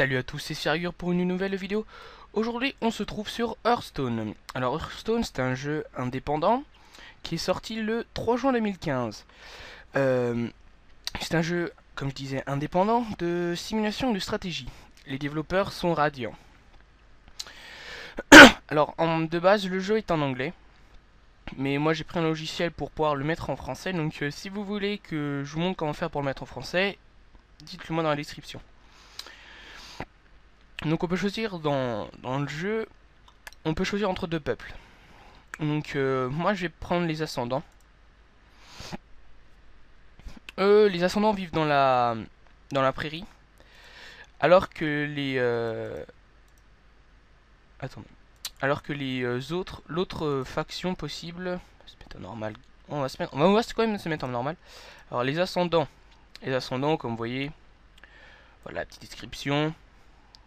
Salut à tous, c'est Sirius pour une nouvelle vidéo. Aujourd'hui, on se trouve sur Hearthstone. Alors, Hearthstone, c'est un jeu indépendant qui est sorti le 3 juin 2015. C'est un jeu, comme je disais, indépendant de simulation et de stratégie. Les développeurs sont Radiant. Alors, de base, le jeu est en anglais. Mais moi, j'ai pris un logiciel pour pouvoir le mettre en français. Donc, si vous voulez que je vous montre comment faire pour le mettre en français, dites-le moi dans la description. Donc on peut choisir dans le jeu, on peut choisir entre deux peuples. Donc moi je vais prendre les ascendants. Les ascendants vivent dans la prairie, alors que les attendez, alors que les autres, l'autre faction possible, on va se mettre en normal. On va quand même se mettre en normal. Alors les ascendants comme vous voyez, voilà la petite description.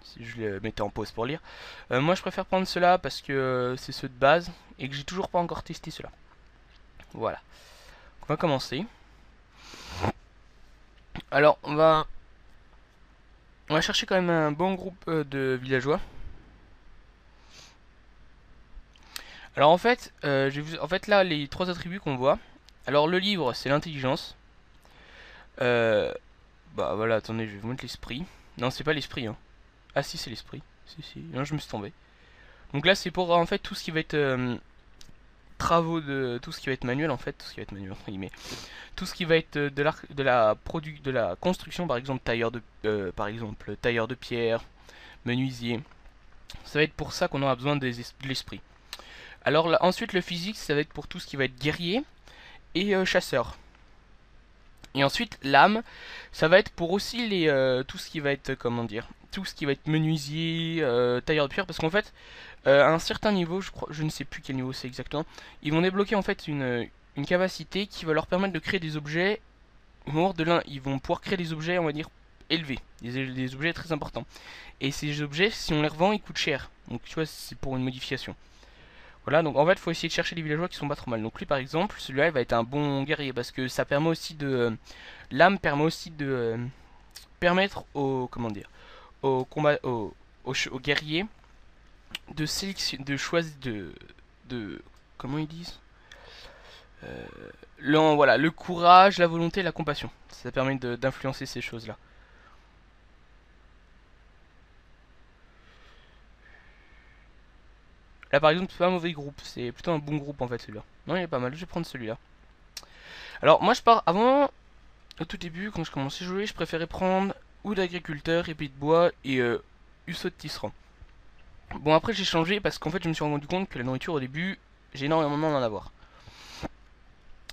Si je le mettais en pause pour lire. Moi je préfère prendre cela parce que c'est ceux de base et que j'ai toujours pas encore testé cela. Voilà. On va commencer. Alors on va chercher quand même un bon groupe de villageois. Alors en fait là les trois attributs qu'on voit. Alors le livre c'est l'intelligence. Euh, Bah voilà, attendez, je vais vous mettre l'esprit. Non, c'est pas l'esprit hein. Ah si, c'est l'esprit. Si. Non, je me suis tombé. Donc là c'est pour en fait tout ce qui va être travaux de tout ce qui va être manuel en fait, tout ce qui va être manuel entre guillemets, tout ce qui va être de la construction, par exemple tailleur de pierre, menuisier. Ça va être pour ça qu'on aura besoin de l'esprit. Alors là, ensuite le physique, ça va être pour tout ce qui va être guerrier et chasseur. Et ensuite l'âme, ça va être pour aussi tout ce qui va être comment dire, tout ce qui va être menuisier, tailleur de pierre, parce qu'en fait à un certain niveau, je crois, je ne sais plus quel niveau c'est exactement, ils vont débloquer en fait une capacité qui va leur permettre de créer des objets. Ils vont pouvoir créer des objets, on va dire, élevés, des objets très importants. Et ces objets, si on les revend, ils coûtent cher. Donc tu vois, c'est pour une modification. Voilà, donc en fait, il faut essayer de chercher des villageois qui sont pas trop mal. Donc lui, par exemple, celui-là, il va être un bon guerrier parce que ça permet aussi de, l'âme permet aussi de permettre aux, comment dire, aux combat, aux guerriers de sélection, de choisir, de, comment ils disent, voilà, le courage, la volonté, la compassion. Ça permet d'influencer ces choses-là. Là par exemple c'est pas un mauvais groupe, c'est plutôt un bon groupe en fait celui-là. Non il est pas mal, je vais prendre celui-là. Alors moi je pars avant, au tout début quand je commençais à jouer, je préférais prendre ou d'agriculteur, épée de bois et Husso de tisserand. Bon après j'ai changé parce qu'en fait je me suis rendu compte que la nourriture au début, j'ai énormément d'en avoir.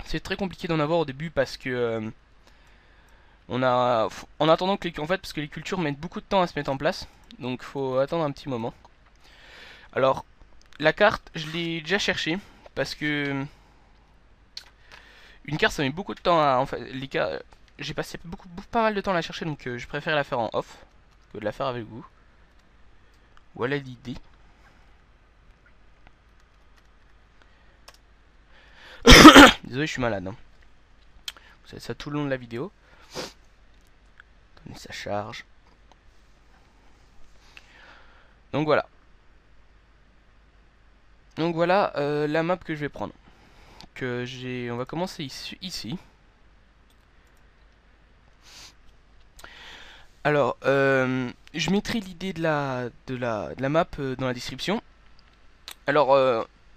C'est très compliqué d'en avoir au début parce que en attendant que en fait parce que les cultures mettent beaucoup de temps à se mettre en place, donc faut attendre un petit moment. Alors la carte je l'ai déjà cherchée parce que une carte ça met beaucoup de temps à en fait j'ai passé pas mal de temps à la chercher donc je préfère la faire en off que de la faire avec vous. Voilà l'idée. Désolé je suis malade hein. Vous savez ça tout le long de la vidéo. Attendez, ça charge. Donc voilà. Donc voilà la map que je vais prendre. On va commencer ici. Alors, je mettrai l'idée de la map dans la description. Alors,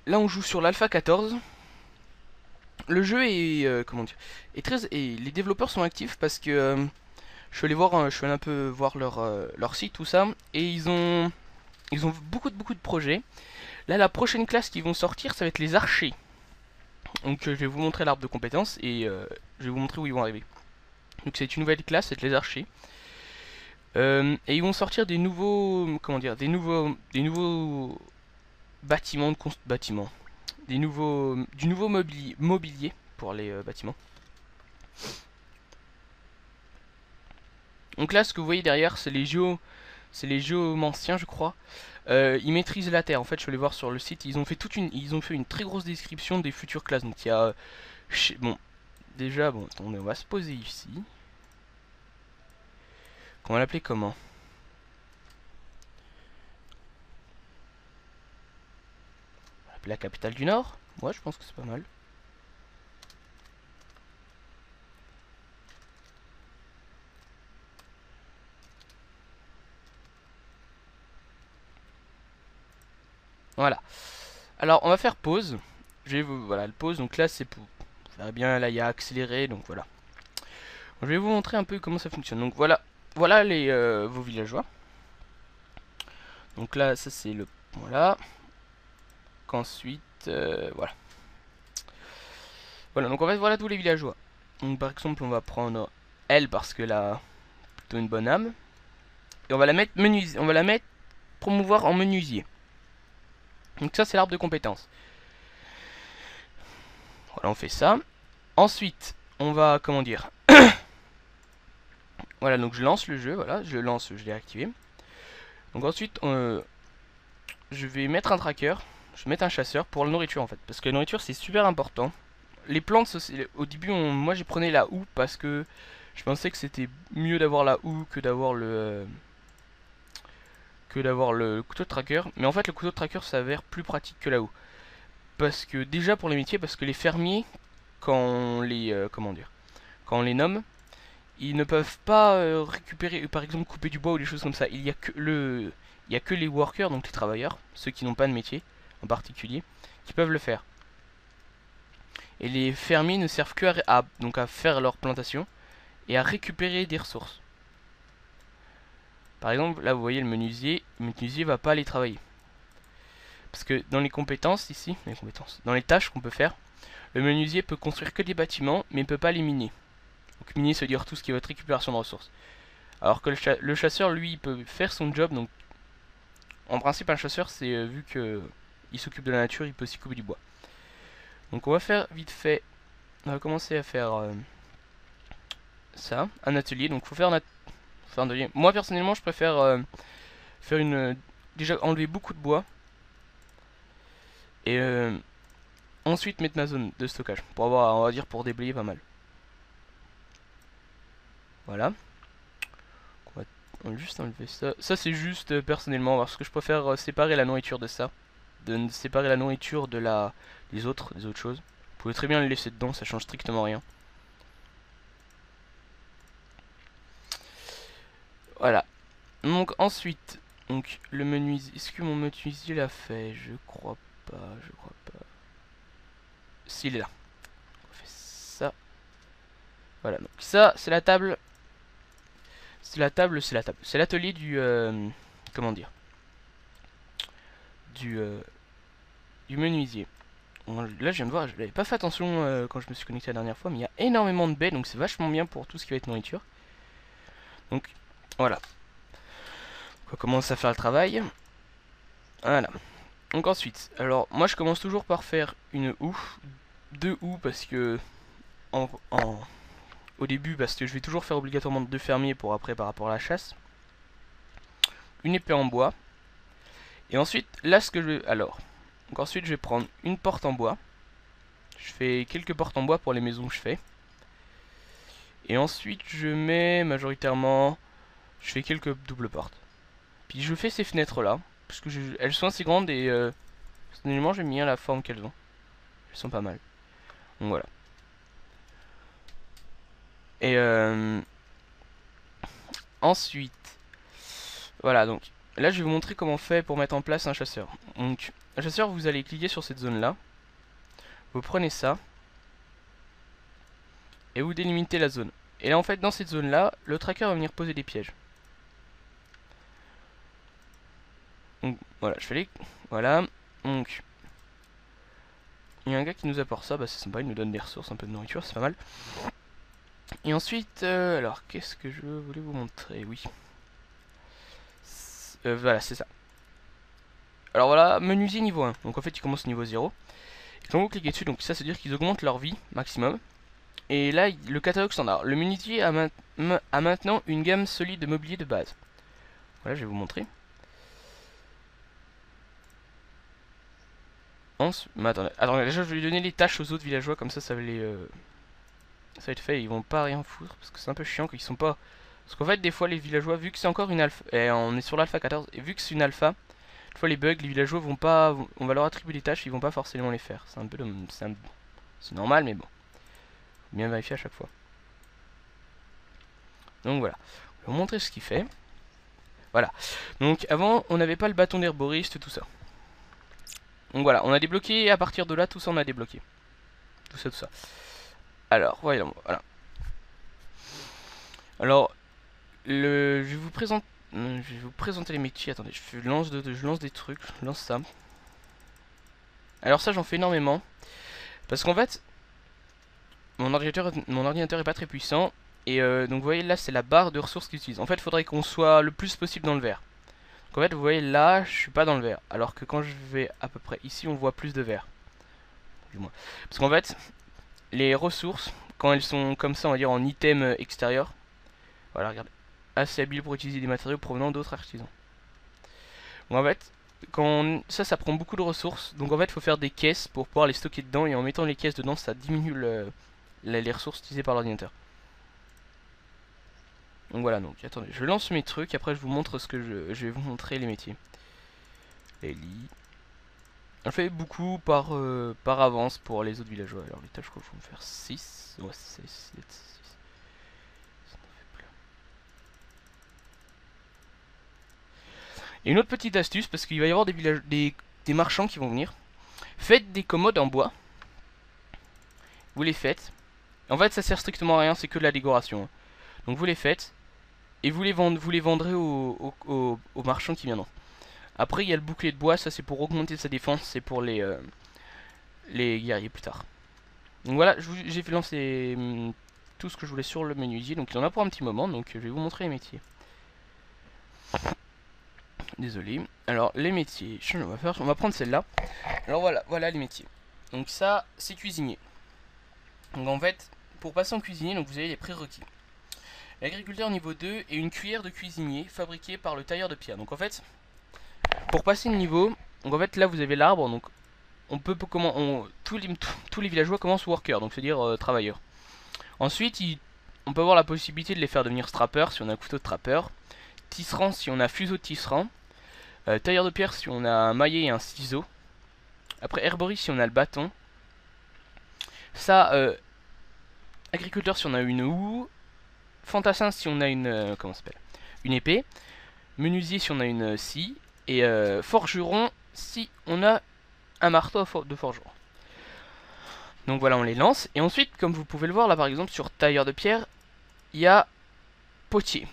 là on joue sur l'Alpha 14. Le jeu est, comment dire, et les développeurs sont actifs parce que je suis allé voir, je suis allé un peu voir leur site, tout ça, et ils ont beaucoup de projets. Là, la prochaine classe qui vont sortir, ça va être les archers. Donc, je vais vous montrer l'arbre de compétences et je vais vous montrer où ils vont arriver. Donc, c'est une nouvelle classe, c'est les archers. Et ils vont sortir des nouveaux, comment dire, des nouveaux bâtiments bâtiments, du nouveau mobilier pour les bâtiments. Donc là, ce que vous voyez derrière, c'est les géomanciens, je crois. Ils maîtrisent la terre. En fait, je suis allé voir sur le site, ils ont fait une très grosse description des futures classes. Donc il y a, bon, déjà, bon, attendez, on va se poser ici. On va l'appeler comment? la capitale du Nord. Moi, je pense que c'est pas mal. Voilà. Alors, on va faire pause. Voilà, le pause. Donc là, c'est pour... Vous verrez bien, là, il y a accéléré. Donc voilà. Je vais vous montrer un peu comment ça fonctionne. Donc voilà. Voilà vos villageois. Donc là, ça c'est le... Voilà. Qu'ensuite... voilà. Voilà, donc en fait, voilà tous les villageois. Donc par exemple, on va prendre elle parce qu'elle a plutôt une bonne âme. Et on va la mettre menuisier. On va la mettre promouvoir en menuisier. Donc ça, c'est l'arbre de compétences. Voilà, on fait ça. Ensuite, on va, comment dire... Voilà, donc je lance le jeu, voilà, je l'ai activé. Donc ensuite, je vais mettre un tracker, je vais mettre un chasseur pour la nourriture en fait. Parce que la nourriture, c'est super important. Les plantes, au début, moi j'ai prenais la houe parce que je pensais que c'était mieux d'avoir la houe que d'avoir le couteau de tracker. Mais en fait, le couteau de tracker s'avère plus pratique que la houe. Parce que déjà pour les métiers, parce que les fermiers, quand on les comment dire, quand on les nomme, ils ne peuvent pas récupérer, par exemple couper du bois ou des choses comme ça. Il y a que les workers, donc les travailleurs, ceux qui n'ont pas de métier en particulier, qui peuvent le faire. Et les fermiers ne servent que donc à faire leur plantation et à récupérer des ressources. Par exemple, là vous voyez le menuisier va pas aller travailler. Parce que dans les compétences ici, dans les tâches qu'on peut faire, le menuisier peut construire que des bâtiments, mais il ne peut pas les miner. Donc miner, c'est dire tout ce qui va être récupération de ressources. Alors que le chasseur, lui, il peut faire son job. Donc, en principe, un chasseur, c'est vu que il s'occupe de la nature, il peut aussi couper du bois. Donc, on va faire vite fait. On va commencer à faire ça, un atelier. Donc, faut faire un atelier. Moi, personnellement, je préfère faire déjà enlever beaucoup de bois et ensuite mettre ma zone de stockage pour avoir, on va dire, pour déblayer pas mal. Voilà. On va juste enlever ça. Ça c'est juste personnellement parce que je préfère séparer la nourriture de ça. De séparer la nourriture de des autres choses. Vous pouvez très bien le laisser dedans, ça change strictement rien. Voilà. Donc ensuite, donc le menuisier. Est-ce que mon menuisier l'a fait? Je crois pas, je crois pas. S'il est là. On fait ça. Voilà, donc ça c'est la table. C'est la table. C'est l'atelier du comment dire, du menuisier. Là je viens de voir, je n'avais pas fait attention quand je me suis connecté la dernière fois, mais il y a énormément de baies, donc c'est vachement bien pour tout ce qui va être nourriture. Donc voilà. On commence à faire le travail. Voilà. Donc ensuite, alors moi je commence toujours par faire une houe, deux houes parce que au début parce que je vais toujours faire obligatoirement deux fermiers pour après par rapport à la chasse. Une épée en bois. Et ensuite, là ce que je vais... Alors, donc ensuite je vais prendre une porte en bois. Je fais quelques portes en bois pour les maisons que je fais. Et ensuite je mets majoritairement... Je fais quelques doubles portes. Puis je fais ces fenêtres là. Parce que elles sont assez grandes et personnellement j'aime bien la forme qu'elles ont. Elles sont pas mal. Donc voilà. Et ensuite... Voilà donc... Là je vais vous montrer comment on fait pour mettre en place un chasseur. Donc un chasseur, vous allez cliquer sur cette zone là. Vous prenez ça. Et vous délimitez la zone. Et là en fait dans cette zone là, le tracker va venir poser des pièges. Donc voilà, je fais les... Voilà. Donc il y a un gars qui nous apporte ça, bah c'est sympa, il nous donne des ressources, un peu de nourriture, c'est pas mal. Et ensuite, alors qu'est-ce que je voulais vous montrer? Oui. Voilà, c'est ça. Alors voilà, menuisier niveau 1. Donc en fait, ils commencent au niveau 0. Et quand vous cliquez dessus, donc ça veut dire qu'ils augmentent leur vie maximum. Et là, le catalogue standard. Le menuisier a maintenant une gamme solide de mobilier de base. Voilà, je vais vous montrer. Mais attendez, déjà je vais lui donner les tâches aux autres villageois, comme ça ça va être fait, ils vont pas rien foutre, parce que c'est un peu chiant qu'ils sont pas... Parce qu'en fait des fois les villageois, vu que c'est encore une alpha, et on est sur l'alpha 14, et vu que c'est une alpha, Des fois les bugs, les villageois vont pas, on va leur attribuer des tâches, ils vont pas forcément les faire. C'est un peu, c'est normal, mais bon, faut bien vérifier à chaque fois. Donc voilà, on va vous montrer ce qu'il fait. Voilà. Donc avant, on n'avait pas le bâton d'herboriste, tout ça. Donc voilà, on a débloqué, à partir de là, tout ça on a débloqué. Tout ça, tout ça. Alors, voilà. Alors, je vais vous présenter... Je vais vous présenter les métiers. Attendez, je lance des trucs, je lance ça. Alors ça, j'en fais énormément. Parce qu'en fait, mon ordinateur est pas très puissant. Et donc vous voyez là, c'est la barre de ressources qu'il utilise. En fait, il faudrait qu'on soit le plus possible dans le vert. Donc en fait, vous voyez là, je suis pas dans le vert. Alors que quand je vais à peu près ici, on voit plus de vert. Du moins. Parce qu'en fait, les ressources, quand elles sont comme ça, on va dire en item extérieur. Voilà, regardez. Assez habile pour utiliser des matériaux provenant d'autres artisans. Donc en fait, ça prend beaucoup de ressources. Donc en fait, il faut faire des caisses pour pouvoir les stocker dedans. Et en mettant les caisses dedans, ça diminue les ressources utilisées par l'ordinateur. Donc voilà, donc attendez, je lance mes trucs. Après, je vous montre ce que je vais vous montrer les métiers. Les lits. On fait beaucoup par avance pour les autres villageois. Alors les tâches, je vais me faire 6. Ouais, 6, 7, 6. Et une autre petite astuce, parce qu'il va y avoir des marchands qui vont venir. Faites des commodes en bois. Vous les faites. En fait, ça sert strictement à rien, c'est que de la décoration. Donc vous les faites. Et vous les vendrez aux marchands qui viendront. Après, il y a le bouclier de bois, ça c'est pour augmenter sa défense, c'est pour les guerriers plus tard. Donc voilà, j'ai fait lancer tout ce que je voulais sur le menuisier, donc il en a pour un petit moment, donc je vais vous montrer les métiers. Désolé. Alors les métiers, on va prendre celle-là. Alors voilà les métiers. Donc ça, c'est cuisinier. Donc en fait, pour passer en cuisinier, donc vous avez les prérequis. L'agriculteur niveau 2 et une cuillère de cuisinier fabriquée par le tailleur de pierre. Donc en fait, pour passer le niveau, donc en fait là vous avez l'arbre, donc on peut tous les villageois commencent worker, donc c'est-à-dire travailleurs. Ensuite, on peut avoir la possibilité de les faire devenir strappeurs si on a un couteau de trappeur, tisserand si on a fuseau de tisserand, tailleur de pierre si on a un maillet et un ciseau. Après herboriste si on a le bâton. Ça, agriculteur si on a une houe, fantassin si on a une comment ça s'appelle, une épée, menuisier si on a une scie, et forgeron si on a un marteau de forgeron. Donc voilà, on les lance. Et ensuite, comme vous pouvez le voir là par exemple sur tailleur de pierre, il y a potier.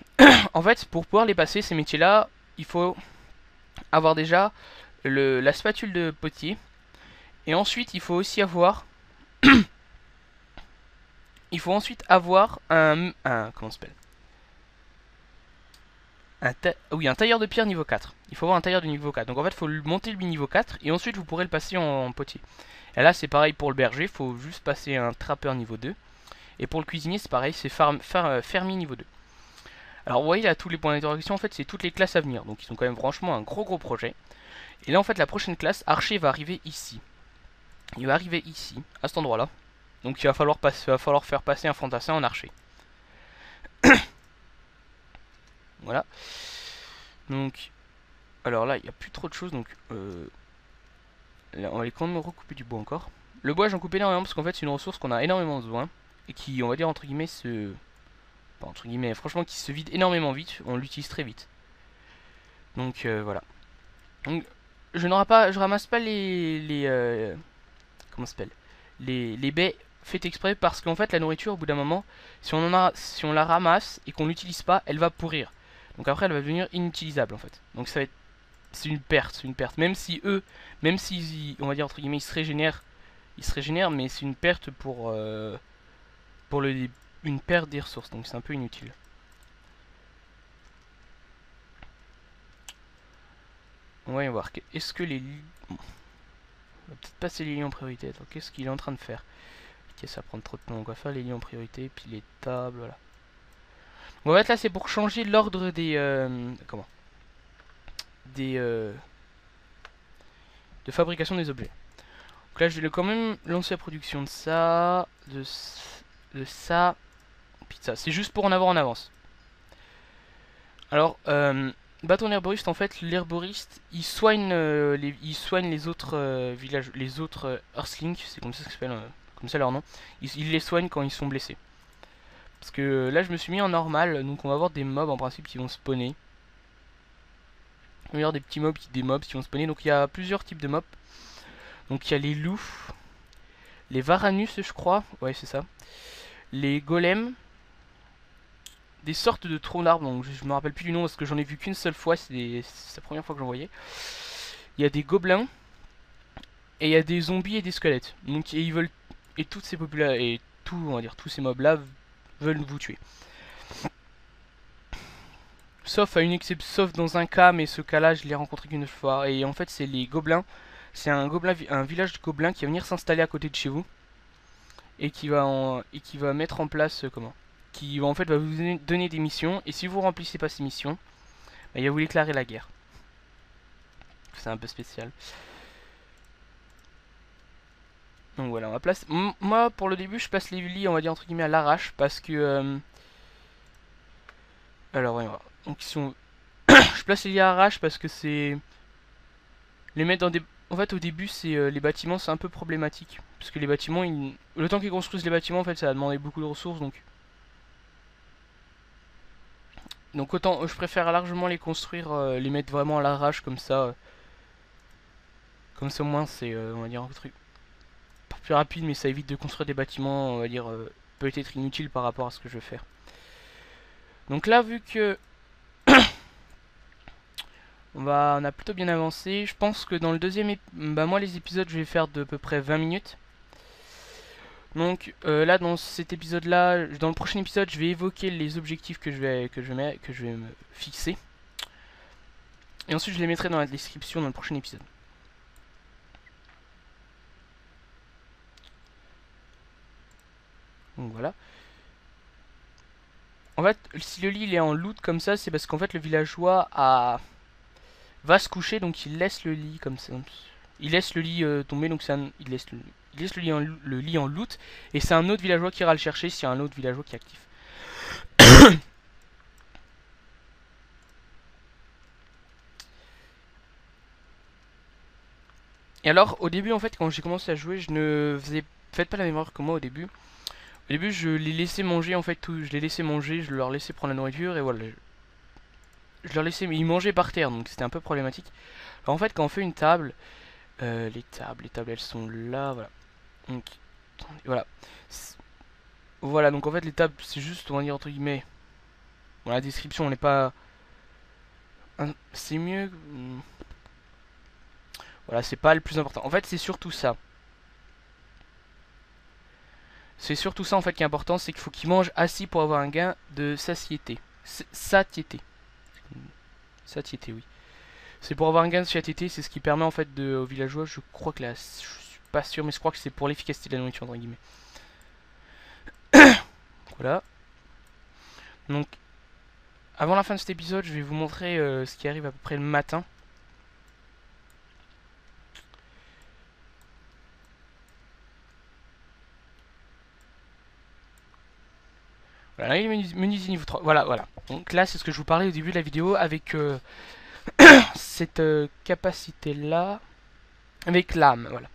En fait, pour pouvoir les passer, ces métiers-là, il faut avoir déjà la spatule de potier. Et ensuite, il faut aussi avoir... il faut ensuite avoir un comment ça s'appelle, un tailleur de pierre niveau 4. Il faut avoir un tailleur de niveau 4. Donc en fait, il faut monter le niveau 4 et ensuite vous pourrez le passer en potier. Et là, c'est pareil pour le berger, il faut juste passer un trappeur niveau 2. Et pour le cuisinier, c'est pareil, c'est fermier niveau 2. Alors vous voyez là, tous les points d'interrogation, en fait, c'est toutes les classes à venir. Donc ils sont quand même franchement un gros projet. Et là, en fait, la prochaine classe, archer, va arriver ici. Il va arriver ici, à cet endroit-là. Donc il va falloir faire passer un fantassin en archer. Voilà. Donc, alors là, il n'y a plus trop de choses. Donc, là, on va aller quand même recouper du bois encore. Le bois, j'en coupe énormément parce qu'en fait, c'est une ressource qu'on a énormément besoin. Et qui, on va dire, entre guillemets, entre guillemets, franchement, qui se vide énormément vite. On l'utilise très vite. Donc, voilà. Donc, je ramasse pas comment ça s'appelle, les baies faites exprès parce qu'en fait, la nourriture, au bout d'un moment, si on la ramasse et qu'on l'utilise pas, elle va pourrir. Donc après, elle va devenir inutilisable en fait. Donc ça va être, c'est une perte. Même si on va dire entre guillemets, ils se régénèrent, mais c'est une perte pour une perte des ressources. Donc c'est un peu inutile. On va y voir. Est-ce que bon, on va peut-être passer les lits en priorité. Attends, qu'est-ce qu'il est en train de faire? Ok, ça va prendre trop de temps. On va faire les lits en priorité, puis les tables, voilà. Bon, en fait, là, c'est pour changer l'ordre des... comment, de fabrication des objets. Donc là, je vais quand même lancer la production de ça, de ça, puis de ça. C'est juste pour en avoir en avance. Alors, bâton herboriste, en fait, l'herboriste, il soigne les autres villages, les autres Earthlings, c'est comme ça que ça s'appelle, comme ça leur nom. Il les soigne quand ils sont blessés. Parce que là, je me suis mis en normal, donc on va avoir des mobs en principe qui vont spawner. On va avoir des petits mobs qui vont spawner. Donc il y a plusieurs types de mobs. Donc il y a les loups, les varanus, je crois, ouais, c'est ça. Les golems, des sortes de troncs d'arbres, donc je me rappelle plus du nom parce que j'en ai vu qu'une seule fois, c'est la première fois que j'en voyais. Il y a des gobelins, et il y a des zombies et des squelettes. Donc et ils veulent, et toutes ces populations, et tout, on va dire, tous ces mobs là veulent vous tuer. Sauf à une exception, sauf dans un cas, mais ce cas là je l'ai rencontré qu'une fois. Et en fait c'est les gobelins, c'est un village de gobelins qui va venir s'installer à côté de chez vous. Et qui va mettre en place, comment, qui va en fait va vous donner des missions, et si vous remplissez pas ces missions, bah, il va vous déclarer la guerre. C'est un peu spécial. Donc voilà, on va placer. Moi, pour le début, je passe les lits, on va dire entre guillemets à l'arrache, parce que. Alors, voyons voir. Donc ils sont. Je place les lits à l'arrache parce que c'est. Les mettre dans des. En fait, au début, c'est les bâtiments, c'est un peu problématique, parce que les bâtiments, le temps qu'ils construisent les bâtiments, en fait, ça va demander beaucoup de ressources, donc autant, je préfère largement les construire, les mettre vraiment à l'arrache comme ça. Comme ça au moins c'est, on va dire, un truc pas plus rapide, mais ça évite de construire des bâtiments, on va dire, peut-être inutiles par rapport à ce que je veux faire. Donc là, vu que on a plutôt bien avancé, je pense que dans le deuxième, bah moi les épisodes je vais faire de peu près 20 minutes. Donc là dans cet épisode là, dans le prochain épisode je vais évoquer les objectifs que je vais me fixer. Et ensuite je les mettrai dans la description dans le prochain épisode. Donc voilà. En fait, si le lit il est en loot comme ça, c'est parce qu'en fait le villageois va se coucher, donc il laisse le lit comme ça. Il laisse le lit tomber, donc il laisse le lit en loot, et c'est un autre villageois qui ira le chercher s'il y a un autre villageois qui est actif. Et alors, au début, en fait, quand j'ai commencé à jouer, je ne faisais... Faites pas la même erreur que moi au début. Au début, je les laissais manger, en fait, tout. Je les laissais manger, je leur laissais prendre la nourriture, et voilà. Je leur laissais... Ils mangeaient par terre, donc c'était un peu problématique. Alors, en fait, quand on fait une table... les tables, elles sont là, voilà. Donc, voilà. Voilà, donc en fait, les tables, c'est juste, on va dire, entre guillemets... Bon, la description, on n'est pas... C'est mieux... Voilà, c'est pas le plus important. En fait, c'est surtout ça. C'est surtout ça en fait qui est important, c'est qu'il faut qu'ils mangent assis pour avoir un gain de satiété. Satiété. Satiété, oui. C'est pour avoir un gain de satiété, c'est ce qui permet en fait aux villageois, je crois que là, je suis pas sûr, mais je crois que c'est pour l'efficacité de la nourriture, entre guillemets. Voilà. Donc, avant la fin de cet épisode, je vais vous montrer ce qui arrive à peu près le matin. Voilà, là, il est menus niveau 3. Voilà, voilà. Donc là, c'est ce que je vous parlais au début de la vidéo avec cette capacité-là. Avec l'âme, voilà.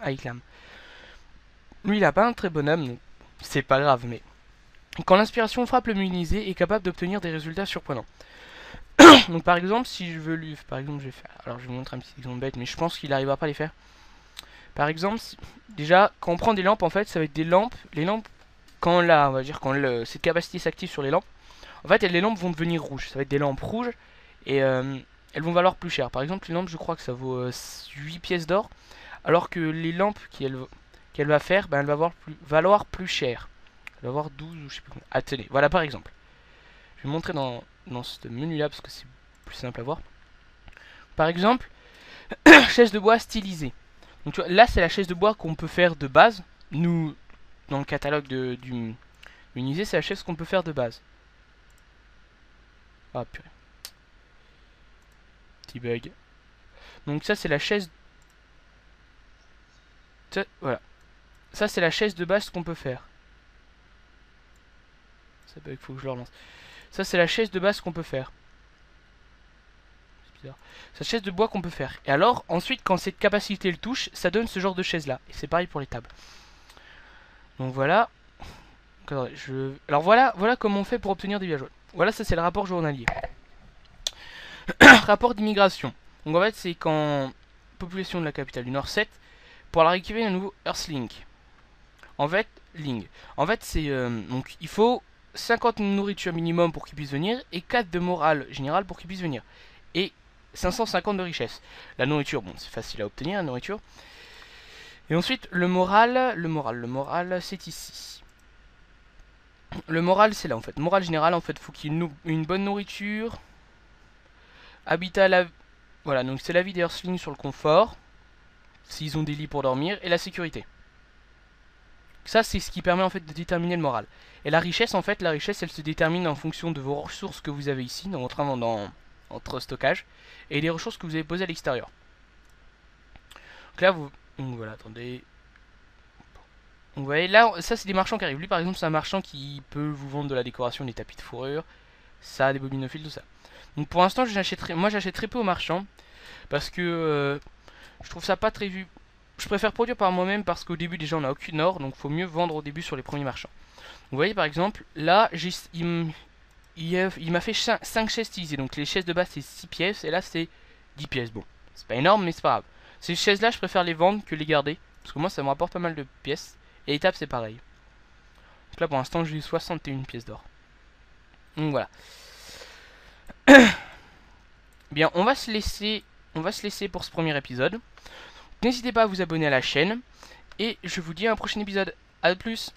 Avec l'âme. Lui, il a pas un très bon âme, donc c'est pas grave, mais... Quand l'inspiration frappe le munisé est capable d'obtenir des résultats surprenants. Donc par exemple, si je veux lui... Par exemple, je vais faire... Alors, je vais vous montrer un petit exemple bête, mais je pense qu'il n'arrivera pas à les faire. Par exemple, déjà, quand on prend des lampes, en fait, ça va être des lampes... Les lampes, quand là, on va dire, quand cette capacité s'active sur les lampes, en fait, les lampes vont devenir rouges. Ça va être des lampes rouges, et elles vont valoir plus cher. Par exemple, les lampes, je crois que ça vaut 8 pièces d'or, alors que les lampes qu'elle va faire, ben, elles vont valoir plus cher. Elle va avoir 12 ou je sais plus combien. Ah, tenez, voilà par exemple. Je vais vous montrer dans ce menu là parce que c'est plus simple à voir. Par exemple, chaise de bois stylisée. Donc tu vois, là c'est la chaise de bois qu'on peut faire de base. Nous, dans le catalogue du Munisé, c'est la chaise qu'on peut faire de base. Ah purée. Petit bug. Donc ça c'est la chaise. Voilà. Ça c'est la chaise de base qu'on peut faire. Ça bug, faut que je le relance. Ça c'est la chaise de base qu'on peut faire. bizarre. Cette chaise de bois qu'on peut faire. Et alors, ensuite, quand cette capacité le touche, ça donne ce genre de chaise là. Et c'est pareil pour les tables. Donc voilà. Alors voilà comment on fait pour obtenir des villageois. Voilà, ça c'est le rapport journalier. Rapport d'immigration. Donc en fait, c'est quand population de la capitale du Nord 7 pour la récupérer un nouveau Earthlink. En fait, c'est donc il faut 50 nourriture minimum pour qu'il puisse venir et 4 de morale générale pour qu'il puisse venir. Et 550 de richesse. La nourriture, bon, c'est facile à obtenir, la nourriture. Et ensuite, le moral, c'est ici. Le moral, c'est là, en fait. Morale générale, en fait, faut qu'il y ait une bonne nourriture. Habitat, voilà, donc c'est la vie des Earthlings sur le confort. S'ils ont des lits pour dormir. Et la sécurité. Ça, c'est ce qui permet, en fait, de déterminer le moral. Et la richesse, en fait, elle se détermine en fonction de vos ressources que vous avez ici, dans votre stockage. Et les ressources que vous avez posées à l'extérieur. Donc là, donc voilà, attendez. Vous voyez, là, ça c'est des marchands qui arrivent. Lui par exemple, c'est un marchand qui peut vous vendre de la décoration, des tapis de fourrure, ça, des bobinophiles, tout ça. Donc pour l'instant, moi j'achète très peu aux marchands. Parce que je trouve ça pas très vu. Je préfère produire par moi-même parce qu'au début déjà on n'a aucune or. Donc faut mieux vendre au début sur les premiers marchands. Vous voyez par exemple, là, il m'a fait 5 chaises stylisées. Donc les chaises de base c'est 6 pièces et là c'est 10 pièces. Bon, c'est pas énorme mais c'est pas grave. Ces chaises là je préfère les vendre que les garder. Parce que moi ça me rapporte pas mal de pièces. Et les tables c'est pareil. Donc là pour l'instant j'ai eu 61 pièces d'or. Donc voilà. Bien, on va se laisser pour ce premier épisode. N'hésitez pas à vous abonner à la chaîne. Et je vous dis à un prochain épisode. A plus.